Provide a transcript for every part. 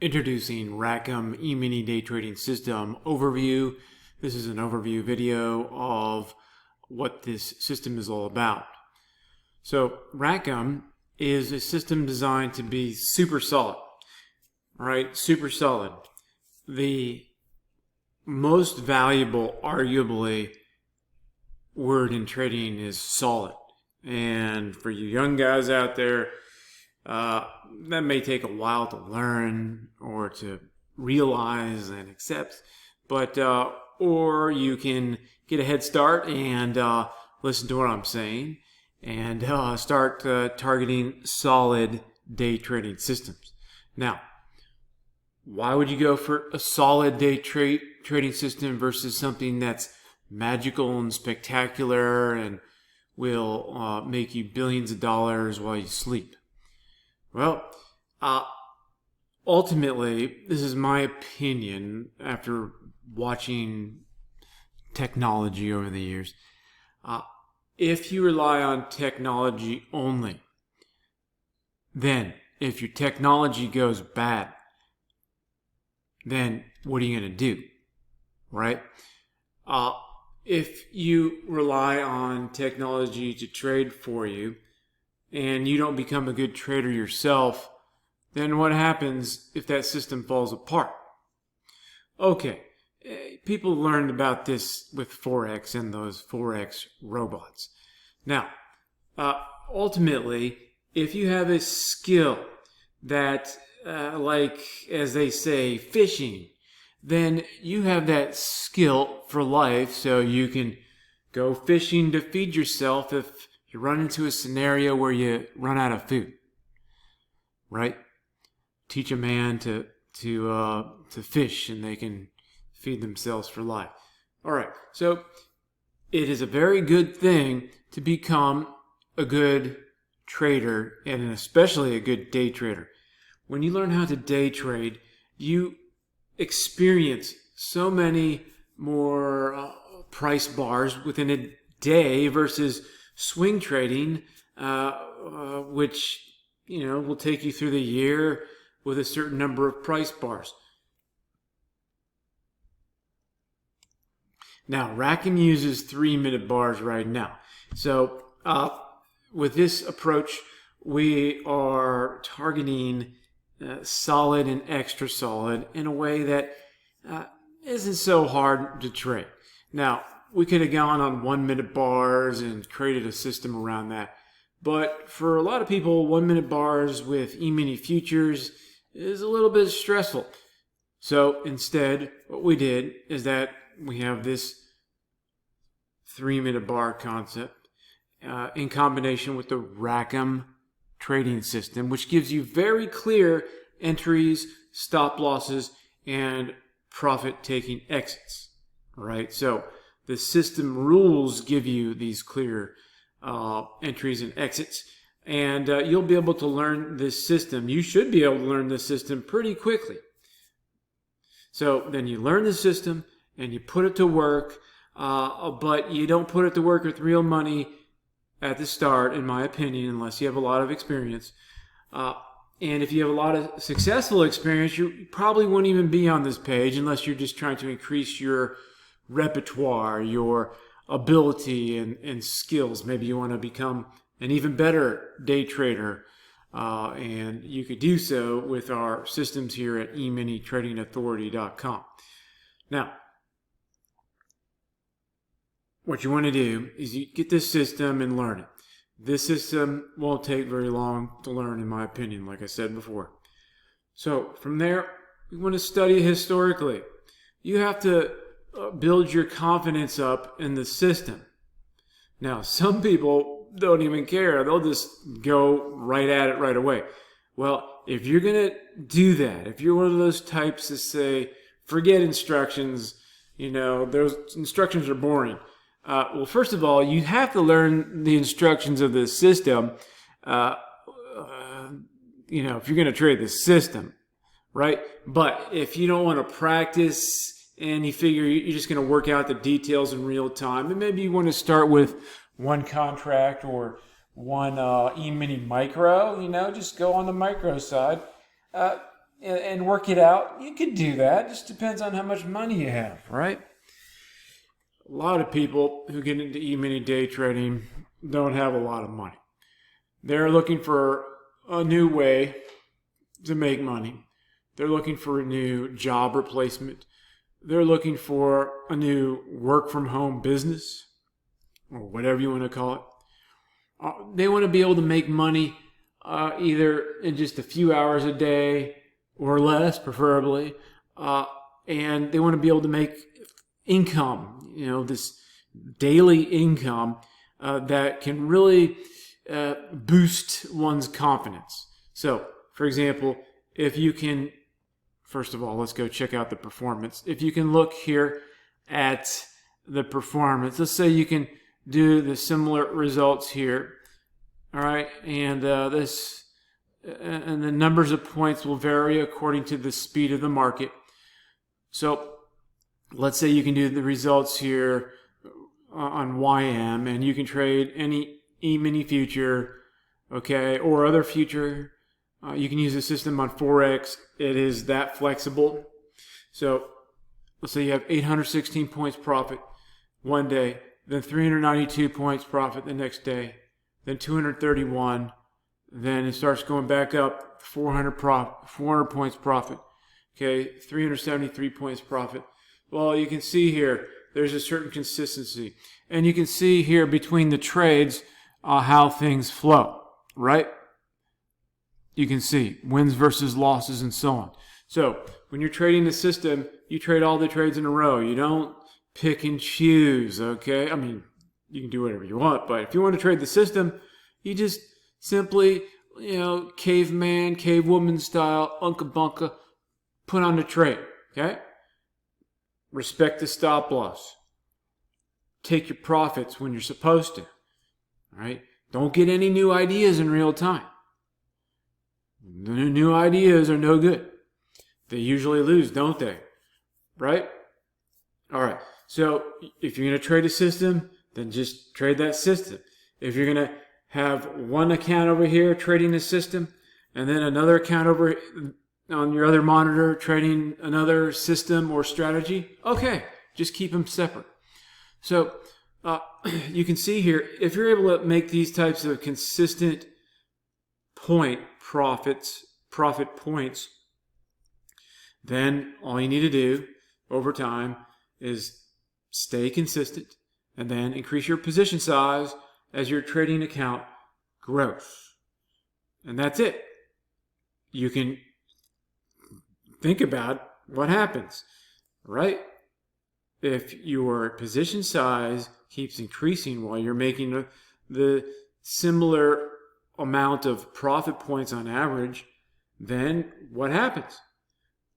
Introducing RAKKEM Emini day trading system overview. This is an overview video of what this system is all about. So RAKKEM is a system designed to be super solid, right? Super solid. The most valuable, arguably, word in trading is solid. And for you young guys out there, that may take a while to learn or to realize and accept, but or you can get a head start and listen to what I'm saying and start targeting solid day trading systems. Now, why would you go for a solid day trading system versus something that's magical and spectacular and will make you billions of dollars while you sleep? Well, ultimately, this is my opinion after watching technology over the years. If you rely on technology only, then if your technology goes bad, then what are you going to do, right? If you rely on technology to trade for you, and you don't become a good trader yourself, then what happens if that system falls apart? Okay, people learned about this with Forex and those Forex robots. Now, ultimately, if you have a skill that, like as they say, fishing, then you have that skill for life, so you can go fishing to feed yourself if you run into a scenario where you run out of food, right? Teach a man to fish and they can feed themselves for life. All right, so it is a very good thing to become a good trader and especially a good day trader. When you learn how to day trade, you experience so many more price bars within a day versus swing trading, which will take you through the year with a certain number of price bars. Now, RAKKEM uses 3-minute bars right now. So with this approach, we are targeting solid and extra solid in a way that isn't so hard to trade. Now, we could have gone on 1-minute bars and created a system around that. But for a lot of people, 1-minute bars with E-mini futures is a little bit stressful. So instead, what we did is that we have this 3-minute bar concept in combination with the RAKKEM trading system, which gives you very clear entries, stop losses, and profit-taking exits. All right, so the system rules give you these clear entries and exits, and you'll be able to learn this system. You should be able to learn this system pretty quickly. So then you learn the system and you put it to work, but you don't put it to work with real money at the start, in my opinion, unless you have a lot of experience. And if you have a lot of successful experience, you probably wouldn't even be on this page unless you're just trying to increase your repertoire, your ability and skills. Maybe you want to become an even better day trader, and you could do so with our systems here at eminitradingauthority.com. Now, what you want to do is you get this system and learn it. This system won't take very long to learn, in my opinion, like I said before. So from there, we want to study historically. You have to build your confidence up in the system. Now, some people don't even care. They'll just go right at it right away. Well, if you're going to do that, if you're one of those types that say, forget instructions, those instructions are boring. Well, first of all, you have to learn the instructions of this system, if you're going to trade the system, right? But if you don't want to practice and you figure you're just going to work out the details in real time, and maybe you want to start with one contract or one E-mini micro, just go on the micro side. and work it out, you could do that. It just depends on how much money you have, right? A lot of people who get into E-mini day trading don't have a lot of money. They're looking for a new way to make money. They're looking for a new job replacement. They're looking for a new work from home business, or whatever you want to call it. They want to be able to make money either in just a few hours a day or less, preferably. And they want to be able to make income, this daily income that can really boost one's confidence. So, for example, if you can, first of all, let's go check out the performance. If you can look here at the performance, let's say you can do the similar results here, all right, and the numbers of points will vary according to the speed of the market. So let's say you can do the results here on YM, and you can trade any E-mini future, okay, or other future. You can use the system on Forex. It is that flexible. So let's say you have 816 points profit one day, then 392 points profit the next day, then 231, then it starts going back up, 400 points profit, okay, 373 points profit. Well, you can see here, there's a certain consistency. And you can see here between the trades how things flow, right? You can see wins versus losses and so on. So when you're trading the system, you trade all the trades in a row. You don't pick and choose, okay? I mean, you can do whatever you want, but if you want to trade the system, you just simply, caveman, cavewoman style, unka bunka, put on the trade, okay? Respect the stop loss. Take your profits when you're supposed to, all right? Don't get any new ideas in real time. The new ideas are no good. They usually lose, don't they? Right? All right. So if you're going to trade a system, then just trade that system. If you're going to have one account over here trading a system, and then another account over on your other monitor trading another system or strategy, okay, just keep them separate. So you can see here, if you're able to make these types of consistent profit points, then all you need to do over time is stay consistent and then increase your position size as your trading account grows. And that's it. You can think about what happens, right? If your position size keeps increasing while you're making the similar amount of profit points on average, then what happens?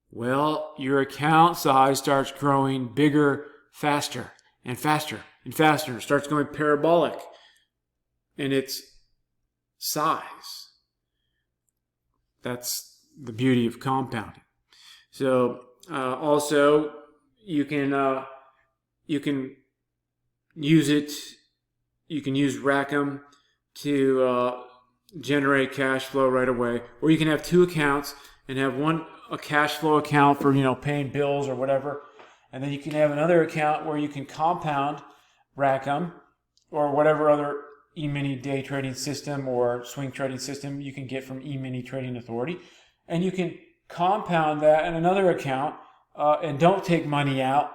Well, your account size starts growing bigger, faster, and faster, and faster. It starts going parabolic in its size. That's the beauty of compounding. So also you can use it. You can use RAKKEM to generate cash flow right away, or you can have two accounts and have a cash flow account for paying bills or whatever, and then you can have another account where you can compound RAKKEM or whatever other E-mini day trading system or swing trading system you can get from E-mini Trading Authority, and you can compound that in another account and don't take money out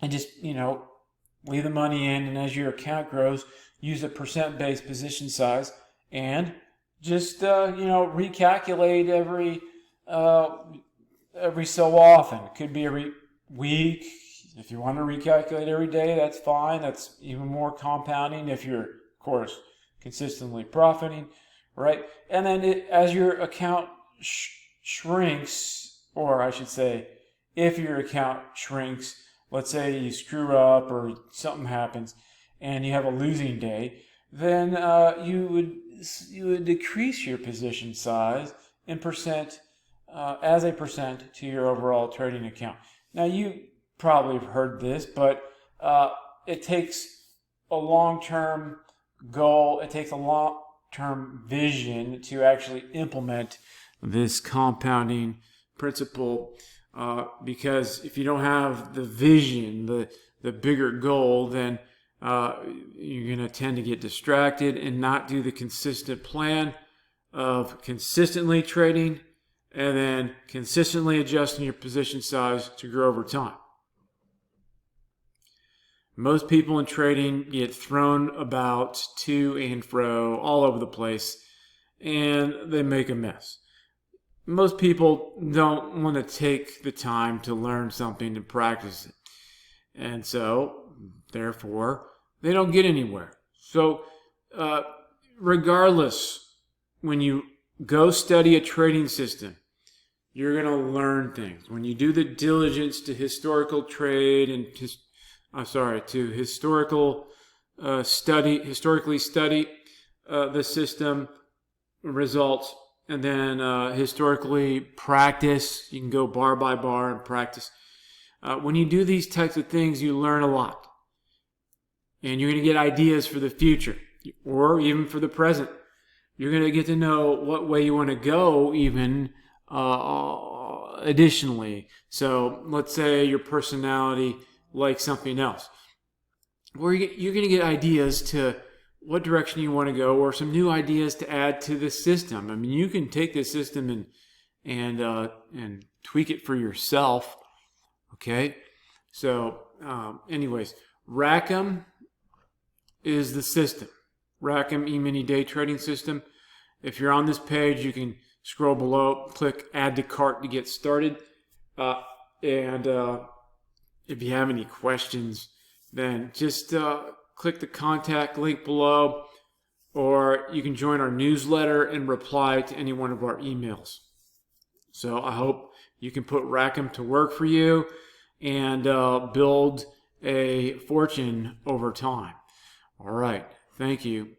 and just leave the money in, and as your account grows, use a percent-based position size and just recalculate every so often. It could be every week. If you want to recalculate every day, that's fine. That's even more compounding if you're, of course, consistently profiting, right? And then as your account shrinks, or I should say, if your account shrinks, let's say you screw up or something happens and you have a losing day, then you would decrease your position size in percent as a percent to your overall trading account. Now, you probably have heard this, but it takes a long-term goal. It takes a long-term vision to actually implement this compounding principle, because if you don't have the vision, the bigger goal, then you're going to tend to get distracted and not do the consistent plan of consistently trading and then consistently adjusting your position size to grow over time. Most people in trading get thrown about to and fro all over the place, and they make a mess. Most people don't want to take the time to learn something and practice it. And so, therefore, they don't get anywhere. So, regardless, when you go study a trading system, you're going to learn things. When you do the diligence to historical trade and to historically study the system results, and then historically practice. You can go bar by bar and practice. When you do these types of things, you learn a lot. And you're going to get ideas for the future, or even for the present. You're going to get to know what way you want to go, even additionally. So let's say your personality likes something else. Or you're going to get ideas to what direction you want to go, or some new ideas to add to the system. I mean, you can take this system and tweak it for yourself. Okay, so anyways, RAKKEM is the system. RAKKEM Emini day trading system. If you're on this page, you can scroll below, click Add to Cart to get started. And if you have any questions, then just click the contact link below, or you can join our newsletter and reply to any one of our emails. So I hope you can put RAKKEM to work for you and build a fortune over time. All right. Thank you.